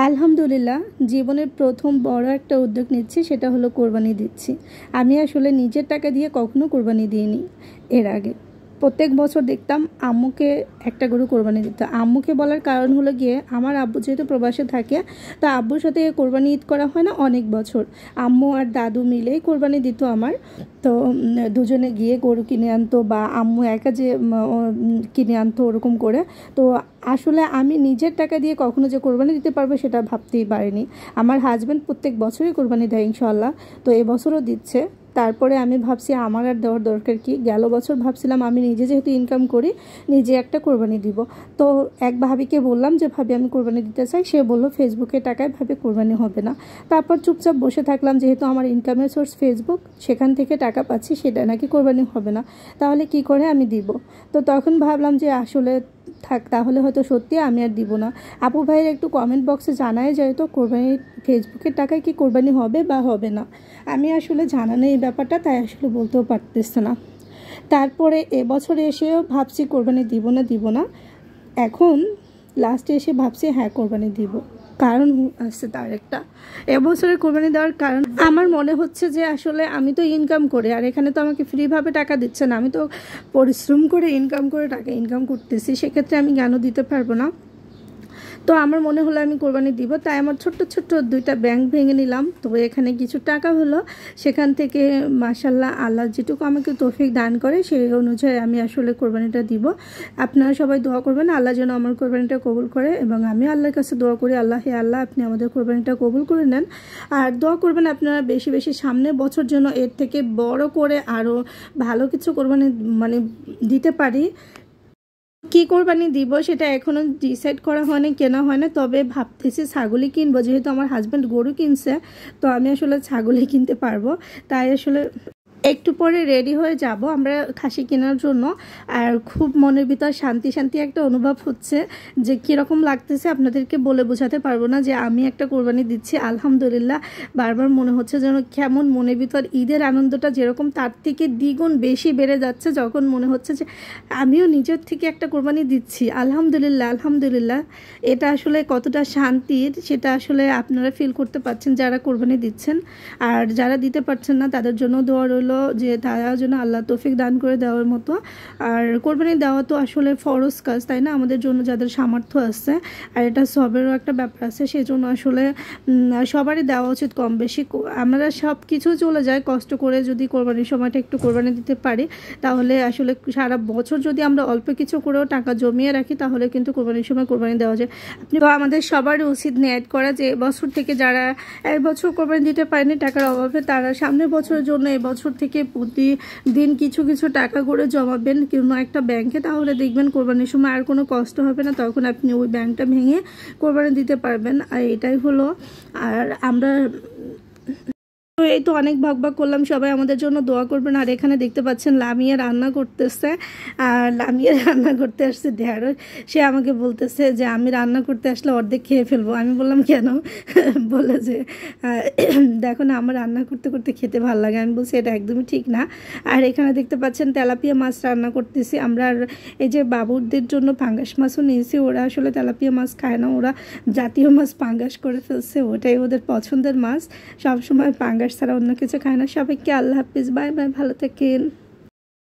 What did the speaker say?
আলহামদুলিল্লাহ জীবনের প্রথম বড় একটা উদ্যোগ নিচ্ছি, সেটা হলো কোরবানি দিচ্ছি। আমি আসলে নিজের টাকা দিয়ে কখনো কোরবানি দিইনি। এর আগে প্রত্যেক বছর দেখতাম আম্মুকে একটা গরু কোরবানি দিত। আম্মুকে বলার কারণ হলো গিয়ে, আমার আব্বু যেহেতু প্রবাসে থাকে, তা আব্বুর সাথে কোরবানি ঈদ করা হয় না অনেক বছর। আম্মু আর দাদু মিলেই কোরবানি দিত আমার। তো দুজনে গিয়ে গরু কিনে আনতো, বা আম্মু একা যে কিনে আনতো ওরকম করে। তো আসলে আমি নিজের টাকা দিয়ে কখনো যে কোরবানি দিতে পারবো সেটা ভাবতেই পারিনি। আমার হাজব্যান্ড প্রত্যেক বছরই কোরবানি দেয় ইনশাল্লাহ, তো এবছরও দিচ্ছে। তারপরে আমি ভাবছি আমার আর দেওয়ার দরকার কি। গেল বছর ভাবছিলাম আমি নিজে যেহেতু ইনকাম করি, নিজে একটা কোরবানি দিব। তো এক ভাবিকে বললাম যে ভাবি আমি কোরবানি দিতে চাই। সে বললো ফেসবুকের টাকায় ভাবি কোরবানি হবে না। তারপর চুপচাপ বসে থাকলাম, যেহেতু আমার ইনকামের সোর্স ফেসবুক, সেখান থেকে টাকা পাচ্ছি, সেটা নাকি কোরবানি হবে না, তাহলে কি করে আমি দিব। তো তখন ভাবলাম যে আসলে থাক, তাহলে হয়তো সত্যি আমি আর দিব না। আপু ভাইয়ের একটু কমেন্ট বক্সে জানাই যায় তো কোরবানি ফেসবুকের টাকায় কি কোরবানি হবে বা হবে না। আমি আসলে জানা নেই এই ব্যাপারটা, তাই আসলে বলতেও পারতেছে না। তারপরে এবছরে এসেও ভাবছি কোরবানি দিব না। এখন লাস্টে এসে ভাবছি হ্যাঁ কোরবানি দিব। কারণ আছে তার একটা, এবছরে কোরবানি দেওয়ার কারণ আমার মনে হচ্ছে যে আসলে আমি তো ইনকাম করে, আর এখানে তো আমাকে ফ্রিভাবে টাকা দিচ্ছে না, আমি তো পরিশ্রম করে ইনকাম করে টাকা ইনকাম করতেছি, সেক্ষেত্রে আমি কেন দিতে পারবো না। তো আমার মনে হলো আমি কোরবানি দিব, তাই আমার ছোট্ট ছোট্ট দুইটা ব্যাংক ভেঙে নিলাম। তো এখানে কিছু টাকা হলো, সেখান থেকে মাশাল্লাহ আল্লাহ যেটুকু আমাকে তৌফিক দান করে সেই অনুযায়ী আমি আসলে কোরবানিটা দিব। আপনারা সবাই দোয়া করবেন আল্লাহ যেন আমার কোরবানিটা কবুল করে, এবং আমি আল্লাহর কাছে দোয়া করি আল্লাহ হে আল্লাহ আপনি আমাদের কোরবানিটা কবুল করে নেন। আর দোয়া করবেন আপনারা বেশি বেশি সামনের বছর যেন এর থেকে বড় করে আরও ভালো কিছু কোরবানি দিতে পারি। কি কোরবানি দিব সেটা এখনও ডিসাইড করা হয়নি, কেনা হয় না। তবে ভাবতেছি ছাগলই কিনবো, যেহেতু আমার হাজব্যান্ড গরু কিনছে, তো আমি আসলে ছাগলই কিনতে পারবো। তাই আসলে একটু পরে রেডি হয়ে যাব আমরা খাসি কেনার জন্য। আর খুব মনের ভিতর শান্তি শান্তি একটা অনুভব হচ্ছে, যে কীরকম লাগতেছে আপনাদেরকে বলে বোঝাতে পারবো না। যে আমি একটা কোরবানি দিচ্ছি আলহামদুলিল্লাহ, বারবার মনে হচ্ছে যেন কেমন মনের ভিতর ঈদের আনন্দটা যেরকম তার থেকে দ্বিগুণ বেশি বেড়ে যাচ্ছে, যখন মনে হচ্ছে যে আমিও নিজের থেকে একটা কোরবানি দিচ্ছি। আলহামদুলিল্লাহ আলহামদুলিল্লাহ, এটা আসলে কতটা শান্তির সেটা আসলে আপনারা ফিল করতে পারছেন যারা কোরবানি দিচ্ছেন। আর যারা দিতে পারছেন না তাদের জন্য দোয়া রইল যে তারা যেন আল্লাহ তৌফিক দান করে দেওয়ার মতো। আর কোরবানি দেওয়া তো আসলে ফরজ কাজ, তাই না, আমাদের জন্য যাদের সামর্থ্য আছে। আর এটা সবেরও একটা ব্যাপার আছে, সেই জন্য আসলে সবারই দেওয়া উচিত কম বেশি। আমরা সব কিছু চলে যায় কষ্ট করে, যদি কোরবানির সময়টা একটু কোরবানি দিতে পারি, তাহলে আসলে সারা বছর যদি আমরা অল্প কিছু করেও টাকা জমিয়ে রাখি, তাহলে কিন্তু কোরবানির সময় কোরবানি দেওয়া যায়। তো আমাদের সবারই উচিত নিয়ত করা যে এবছর থেকে যারা এবছর কোরবানি দিতে পারেনি টাকার অভাবে, তারা সামনের বছরের জন্য এবছর থেকে প্রতিদিন কিছু কিছু টাকা করে জমাবেন কোনো একটা ব্যাংকে। তাহলে দেখবেন কোরবানির সময় আর কোনো কষ্ট হবে না, তখন আপনি ওই ব্যাংকটা ভেঙে কোরবানি দিতে পারবেন। আর এটাই হলো। আর আমরা তো এই তো অনেক ভাগ করলাম, সবাই আমাদের জন্য দোয়া করবেন। আর এখানে দেখতে পাচ্ছেন লামিয়া রান্না করতেছে, আর লামিয়া রান্না করতে আসছে ঢেঁড়স। সে আমাকে বলতেছে যে আমি রান্না করতে আসলে অর্ধেক খেয়ে ফেলবো। আমি বললাম কেন? বলে যে দেখো না আমার রান্না করতে করতে খেতে ভালো লাগে। আমি বলছি এটা একদমই ঠিক না। আর এখানে দেখতে পাচ্ছেন তেলাপিয়া মাছ রান্না করতেছি আমরা। আর এই যে বাবুরদের জন্য পাঙ্গাস মাছও নিয়েছি, ওরা আসলে তেলাপিয়া মাছ খায় না, ওরা জাতীয় মাছ পাঙ্গাস করে ফেলছে, ওটাই ওদের পছন্দের মাছ। সবসময় পাঙ্গাস ছাড়া অন্য কিছু খায় না। সবাইকে আল্লাহ হাফিজ, বাই বাই, ভালো থাকেন।